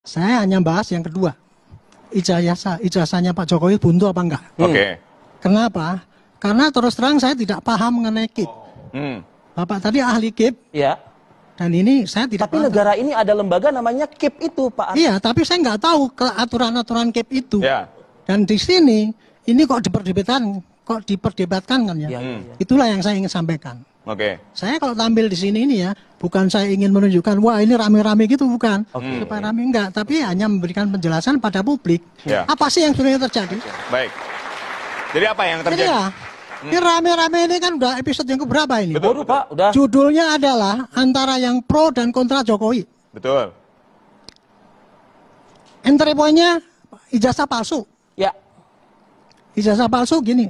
Saya hanya bahas yang kedua. Ijazahnya Pak Jokowi buntu apa enggak? Oke. Kenapa? Karena terus terang saya tidak paham mengenai KIP. Bapak tadi ahli KIP. Ya. Dan ini saya tidak Tapi paham. negara ini ada lembaga namanya KIP itu, Pak. Iya, tapi saya nggak tahu aturan-aturan KIP itu. Ya. Dan di sini ini kok diperdebatkan kan ya? Itulah yang saya ingin sampaikan. Oke. Saya kalau tampil di sini ini ya, bukan saya ingin menunjukkan wah ini rame-rame gitu, bukan. Supaya rame enggak, tapi hanya memberikan penjelasan pada publik. Ya. Apa sih yang sebenarnya terjadi? Baik. Jadi apa yang Jadi terjadi? ya, ini rame-rame ini kan udah episode yang keberapa ini? Betul. Pak, udah. Judulnya adalah antara yang pro dan kontra Jokowi. Betul. Entry point-nya ijazah palsu. Ya. Ijazah palsu gini,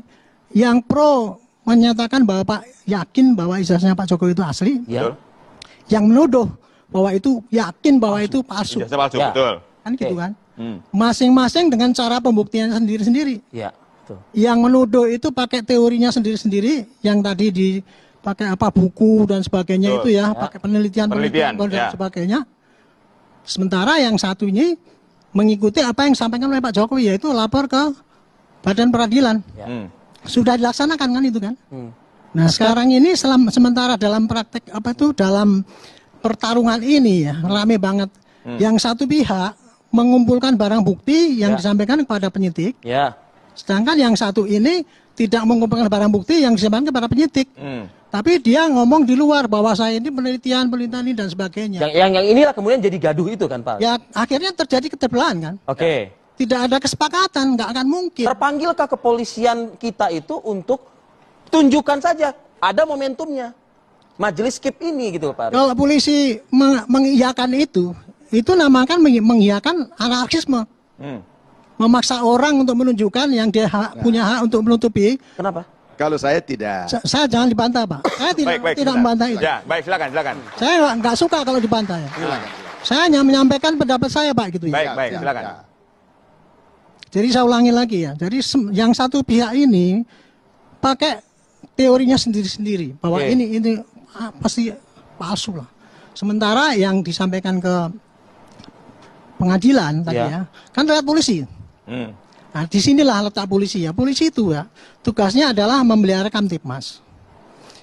yang pro menyatakan bahwa Pak yakin bahwa ijazahnya Pak Jokowi itu asli. Ya. Betul. Yang menuduh bahwa itu yakin bahwa itu palsu. Ijazah palsu, Ya. betul. Kan gitu kan? Hmm. Masing-masing dengan cara pembuktian sendiri-sendiri. Ya. Betul. Yang menuduh itu pakai teorinya sendiri-sendiri, yang tadi dipakai apa buku dan sebagainya Betul. itu ya, pakai penelitian dan ya. sebagainya. Sementara yang satu ini mengikuti apa yang disampaikan oleh Pak Jokowi, yaitu lapor ke Badan Peradilan. Ya. Sudah dilaksanakan kan itu kan? Hmm. Nah sekarang ini sementara dalam praktek apa itu dalam pertarungan ini ya rame banget. Yang satu pihak mengumpulkan barang bukti yang Ya. disampaikan kepada penyidik, Ya. sedangkan yang satu ini tidak mengumpulkan barang bukti yang disampaikan kepada penyidik. Tapi dia ngomong di luar bahwa saya ini penelitian ini dan sebagainya. Yang inilah kemudian jadi gaduh itu kan, Pak. Ya akhirnya terjadi ketebelan kan? Oke. Tidak ada kesepakatan, nggak akan mungkin. Terpanggilkah kepolisian kita itu untuk tunjukkan saja ada momentumnya majelis KIP ini gitu, Pak. Kalau polisi mengiyakan itu namakan mengiyakan anarkisme. Memaksa orang untuk menunjukkan yang dia punya hak untuk menutupi. Kenapa? Kalau saya tidak. Saya jangan dibantah, Pak. Saya tidak Sebentar. membantah itu. Ya, baik, silakan. Saya nggak suka kalau dibantah ya. Saya hanya menyampaikan pendapat saya, Pak, gitu ya. Baik, silakan. Jadi saya ulangi lagi ya. Jadi yang satu pihak ini pakai teorinya sendiri-sendiri bahwa Oke. ini pasti palsu lah. Sementara yang disampaikan ke pengadilan tadi ya, kan lewat polisi. Nah, disinilah letak polisi ya. Polisi itu ya, tugasnya adalah memelihara Kamtibmas.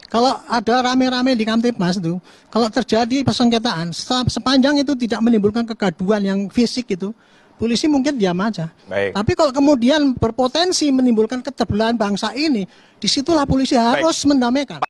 Kalau ada rame-rame di Kamtibmas itu, kalau terjadi persengketaan, sepanjang itu tidak menimbulkan kegaduhan yang fisik itu, polisi mungkin diam aja. Baik. Tapi kalau kemudian berpotensi menimbulkan ketebelan bangsa ini, disitulah polisi harus mendamaikan.